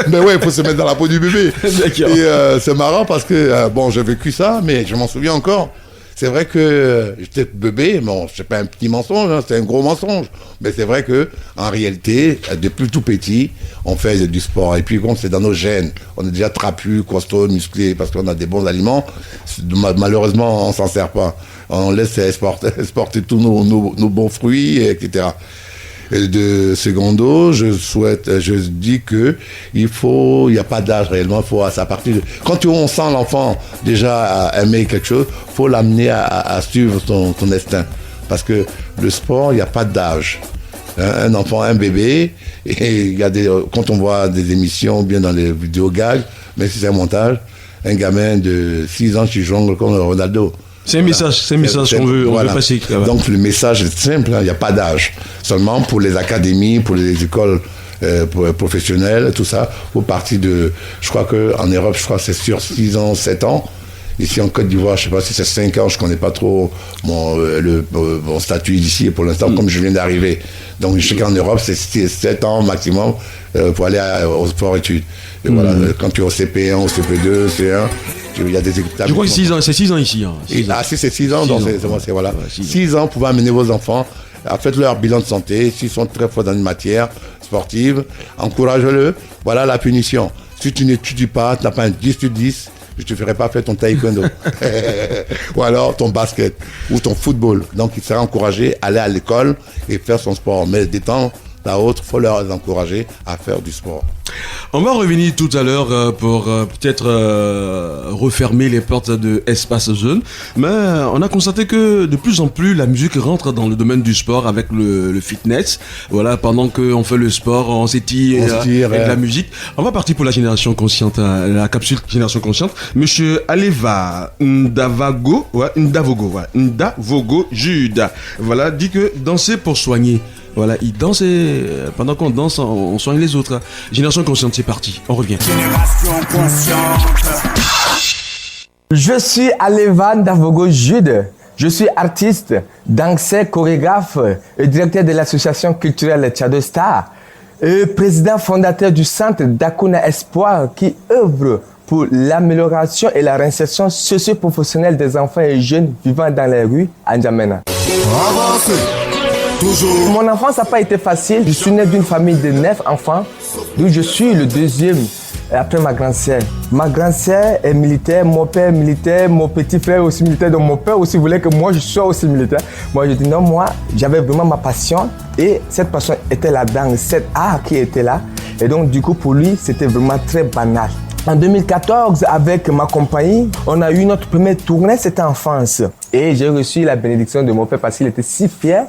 Mais ouais, il faut se mettre dans la peau du bébé. D'accord. Et c'est marrant parce que, j'ai vécu ça, mais je m'en souviens encore. C'est vrai que j'étais bébé, bon, c'est pas un petit mensonge, c'est un gros mensonge. Mais c'est vrai que en réalité, depuis tout petit, on fait du sport. Et puis, comme c'est dans nos gènes, on est déjà trapu, costaud, musclé, parce qu'on a des bons aliments. Malheureusement, on s'en sert pas. On laisse exporter tous nos bons fruits, etc. de secondo, je dis que il n'y a pas d'âge réellement, à partir de, quand on sent l'enfant déjà aimer quelque chose, faut l'amener à suivre son instinct. Parce que le sport, il n'y a pas d'âge. Un enfant, un bébé, et quand on voit des émissions, bien dans les vidéos gags, même si c'est un montage, un gamin de 6 ans qui jongle comme Ronaldo. C'est un message qu'on veut passer. Donc le message est simple, il n'y a pas d'âge. Seulement pour les académies, pour les écoles professionnelles, tout ça, faut partir de, je crois qu'en Europe, c'est sur 6 ans, 7 ans. Ici en Côte d'Ivoire, je ne sais pas si c'est 5 ans, je ne connais pas trop mon statut d'ici pour l'instant, comme je viens d'arriver. Donc je sais qu'en Europe, c'est 7 ans maximum pour aller au sport-études. Et voilà, quand tu es au CP1, au CP2, C1, il y a des équipes. Je crois que c'est 6 ans ici. Hein. Si c'est 6 ans, donc c'est voilà. 6 ans pour amener vos enfants, faites leur bilan de santé, s'ils sont très forts dans une matière sportive, encourage-le. Voilà la punition. Si tu n'étudies pas, tu n'as pas un 10 sur 10, je ne te ferai pas faire ton taekwondo. Ou alors ton basket ou ton football. Donc il sera encouragé à aller à l'école et faire son sport. Mais des temps à autre, il faut leur encourager à faire du sport. On va revenir tout à l'heure pour peut-être refermer les portes de Espace Jeune. Mais on a constaté que de plus en plus la musique rentre dans le domaine du sport avec le fitness. Voilà, pendant qu'on fait le sport, on s'étire avec la musique. On va partir pour la génération consciente, la capsule génération consciente. Monsieur Aleva Ndavogo Jude, voilà, dit que danser pour soigner. Voilà, il danse et pendant qu'on danse, on soigne les autres. Génération consciente, c'est parti, on revient. Génération consciente. Je suis Aleva Ndavogo Jude. Je suis artiste, danseur, chorégraphe et directeur de l'association culturelle Tchado Star et président fondateur du centre d'Akuna Espoir qui œuvre pour l'amélioration et la réinsertion socio-professionnelle des enfants et jeunes vivant dans les rues à N'Djamena. Mon enfance n'a pas été facile. Je suis né d'une famille de 9 enfants, d'où je suis le deuxième après ma grand-sœur. Ma grand-sœur est militaire, mon père est militaire, mon petit frère est aussi militaire, donc mon père aussi voulait que moi je sois aussi militaire. Moi je dis non, moi j'avais vraiment ma passion et cette passion était là dans cet art qui était là. Et donc du coup pour lui c'était vraiment très banal. En 2014, avec ma compagnie, on a eu notre première tournée, c'était en France. Et j'ai reçu la bénédiction de mon père parce qu'il était si fier.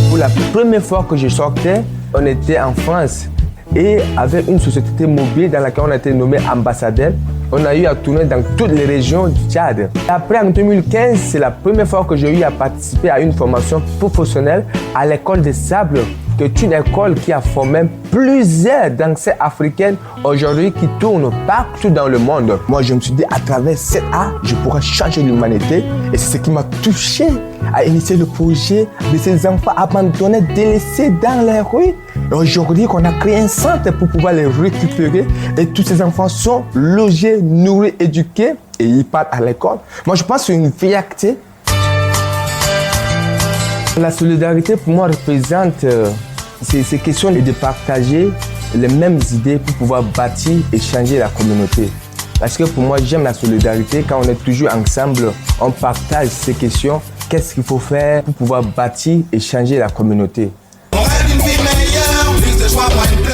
Pour la première fois que je sortais, on était en France et avec une société mobile dans laquelle on a été nommé ambassadeur. On a eu à tourner dans toutes les régions du Tchad. Après, en 2015, c'est la première fois que j'ai eu à participer à une formation professionnelle à l'école des Sables, qui est une école qui a formé plusieurs danseurs africaines aujourd'hui qui tournent partout dans le monde. Moi, je me suis dit, à travers cet art, je pourrais changer l'humanité. Et c'est ce qui m'a touché à initier le projet de ces enfants abandonnés, délaissés dans les rues. Et aujourd'hui, on a créé un centre pour pouvoir les récupérer. Et tous ces enfants sont logés, nourris, éduqués et ils partent à l'école. Moi, je pense que c'est une fierté. La solidarité, pour moi, représente ces questions de partager les mêmes idées pour pouvoir bâtir et changer la communauté. Parce que pour moi, j'aime la solidarité. Quand on est toujours ensemble, on partage ces questions. Qu'est-ce qu'il faut faire pour pouvoir bâtir et changer la communauté?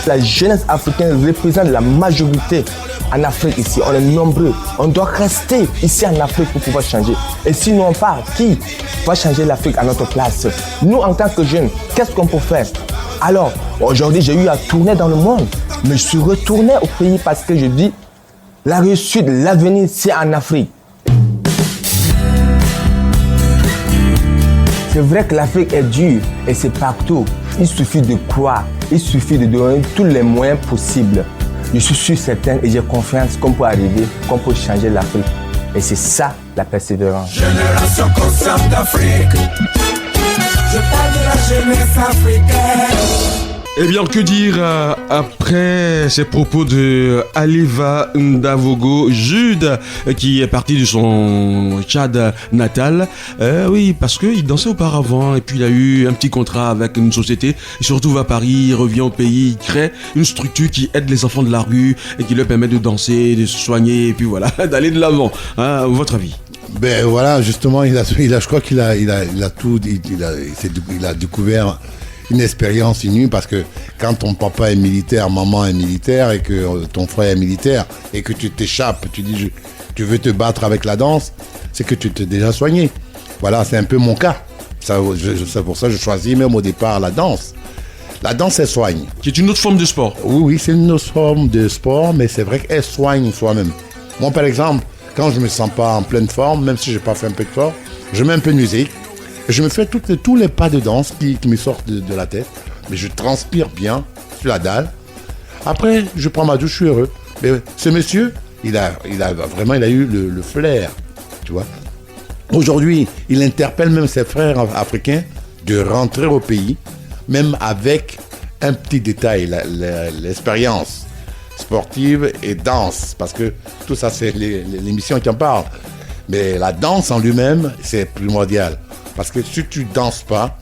La jeunesse africaine représente la majorité en Afrique ici. On est nombreux. On doit rester ici en Afrique pour pouvoir changer. Et sinon on part, qui va changer l'Afrique à notre place? Nous, en tant que jeunes, qu'est-ce qu'on peut faire? Alors, aujourd'hui, j'ai eu à tourner dans le monde. Mais je suis retourné au pays parce que je dis, la réussite, l'avenir, c'est en Afrique. C'est vrai que l'Afrique est dure et c'est partout. Il suffit de croire, il suffit de donner tous les moyens possibles. Je suis sûr certain et j'ai confiance qu'on peut arriver, qu'on peut changer l'Afrique. Et c'est ça la persévérance. Génération consciente d'Afrique. Je parle de la jeunesse africaine. Eh bien, que dire après ces propos de Aleva Ndavogo Jude, qui est parti de son Tchad natal. Oui, parce qu'il dansait auparavant, et puis il a eu un petit contrat avec une société. Il se retrouve à Paris, il revient au pays, il crée une structure qui aide les enfants de la rue et qui leur permet de danser, de se soigner, et puis voilà, d'aller de l'avant. Hein, votre avis? Ben voilà, justement, je crois qu'il a tout, il a découvert. une expérience inouïe parce que quand ton papa est militaire, maman est militaire et que ton frère est militaire et que tu t'échappes, tu dis tu veux te battre avec la danse, c'est que tu t'es déjà soigné. Voilà, c'est un peu mon cas. C'est pour ça que je choisis même au départ la danse. La danse, elle soigne. C'est une autre forme de sport. Oui, c'est une autre forme de sport, mais c'est vrai qu'elle soigne soi-même. Moi, par exemple, quand je ne me sens pas en pleine forme, même si je n'ai pas fait un peu de sport, je mets un peu de musique. Et je me fais tous les pas de danse qui me sortent de la tête. Mais je transpire bien sur la dalle. Après, je prends ma douche, je suis heureux. Mais ce monsieur, il a eu le flair, tu vois. Aujourd'hui, il interpelle même ses frères africains de rentrer au pays, même avec un petit détail, l'expérience sportive et danse, parce que tout ça, c'est l'émission qui en parle. Mais la danse en lui-même, c'est primordial. Parce que si tu ne danses pas,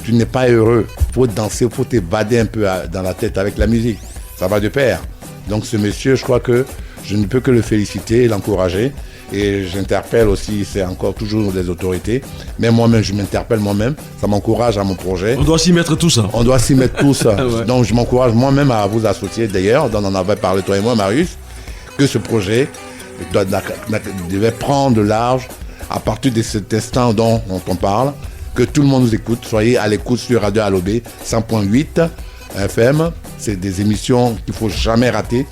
tu n'es pas heureux. Il faut danser, il faut t'évader un peu dans la tête avec la musique. Ça va de pair. Donc ce monsieur, je crois que je ne peux que le féliciter et l'encourager. Et j'interpelle aussi, c'est encore toujours des autorités. Mais moi-même, je m'interpelle moi-même. Ça m'encourage à mon projet. On doit s'y mettre tout ça. On doit s'y mettre tout ça. Ouais. Donc je m'encourage moi-même à vous associer. D'ailleurs, on en avait parlé toi et moi, Marius, que ce projet devait prendre large à partir de cet instant dont on parle. Que tout le monde nous écoute. Soyez à l'écoute sur Radio Alobé 100.8 FM. C'est des émissions qu'il ne faut jamais rater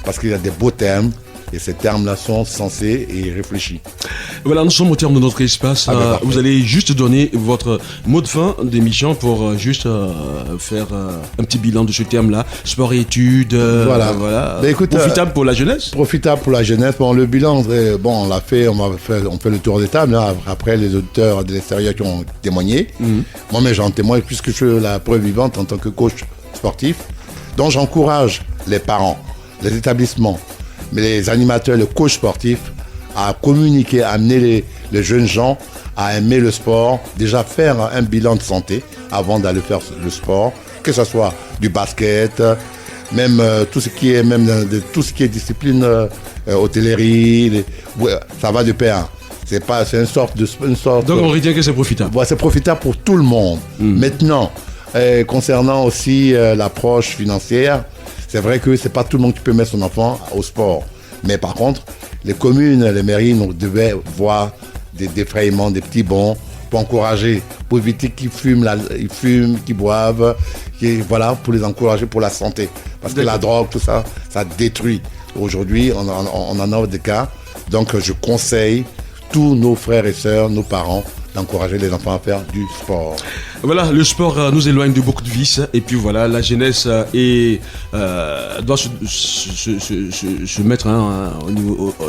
parce qu'il y a des beaux termes. Et ces termes-là sont sensés et réfléchis. Voilà, nous sommes au terme de notre espace. Vous allez juste donner votre mot de fin d'émission pour juste faire un petit bilan de ce terme-là. Sport et études. Voilà. Ben, écoute, profitable pour la jeunesse. Profitable pour la jeunesse. Bon, le bilan, on l'a fait, on fait le tour des tables. Là, après, les auditeurs de l'extérieur qui ont témoigné. Moi, mais j'en témoigne puisque je suis la preuve vivante en tant que coach sportif. Donc, j'encourage les parents, les établissements, mais les animateurs, les coachs sportifs à communiquer, à amener les jeunes gens à aimer le sport, déjà faire un bilan de santé avant d'aller faire le sport, que ce soit du basket, même tout ce qui est discipline hôtellerie, ça va de pair. C'est une sorte. Donc on retient que c'est profitable. C'est profitable pour tout le monde. Maintenant, concernant aussi l'approche financière, c'est vrai que c'est pas tout le monde qui peut mettre son enfant au sport. Mais par contre, les communes, les mairies devaient voir des défrayements, des petits bons pour encourager, pour éviter qu'ils fument, qu'ils boivent, pour les encourager pour la santé. Parce que la drogue, tout ça, ça détruit. Aujourd'hui, on en a des cas. Donc je conseille tous nos frères et sœurs, nos parents, d'encourager les enfants à faire du sport. Voilà, le sport nous éloigne de beaucoup de vices et puis voilà, la jeunesse doit se mettre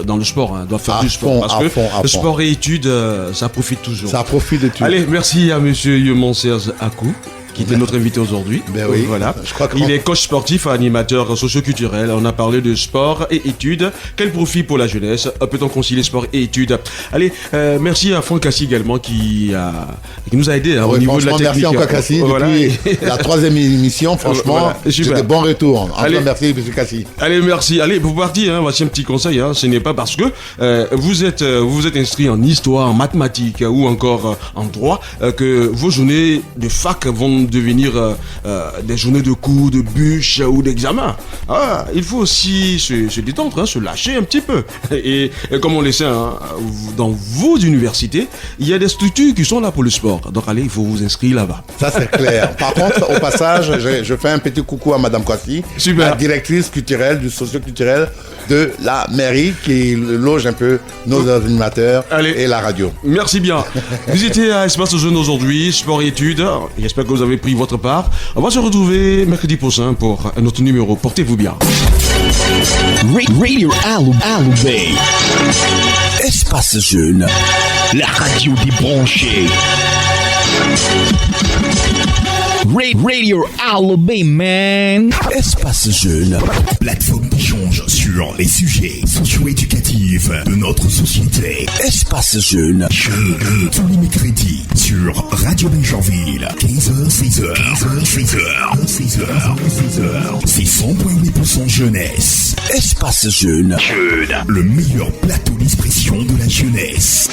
dans le sport, doit faire du sport parce que le sport et études, ça profite toujours. Ça profite de tout. Allez, merci à monsieur Yemon Serge Akou qui était notre invité aujourd'hui. Ben oui, voilà. Il est coach sportif, animateur socio-culturel. On a parlé de sport et études. Quel profit pour la jeunesse? Peut-on concilier sport et études? Allez, merci à Franck Cassi également qui nous a aidé au niveau de la technique. Merci encore Cassi. Depuis la 3e émission, franchement, j'ai des bons retours. Allez, merci M. Cassi. Allez, merci. Allez, vous partez. Voici un petit conseil. Ce n'est pas parce que vous êtes inscrit en histoire, en mathématiques ou encore en droit que vos journées de fac vont devenir des journées de cours, de bûches ou d'examen. Il faut aussi se détendre, se lâcher un petit peu. Et comme on le sait, dans vos universités, il y a des structures qui sont là pour le sport. Donc allez, il faut vous inscrire là-bas. Ça c'est clair. Par contre, au passage, je fais un petit coucou à Madame Kwasi, la directrice culturelle, du socio-culturel de la mairie qui loge un peu nos animateurs et la radio. Merci bien. Vous étiez à Espace Jeune aujourd'hui, sport et études. J'espère que vous avez pris votre part. On va se retrouver mercredi prochain pour un autre numéro. Portez-vous bien. Radio Alobé. Espace Jeune. La radio débranchée. Radio Alobé, man. Espace Jeune. Plateforme qui change sur les sujets socio-éducatifs de notre société. Espace Jeune. Tous les mercredis sur Radio Benjanville. 15h, 16h. 15h, 16h. C'est 100.8% jeunesse. Espace Jeune. Le meilleur plateau d'expression de la jeunesse.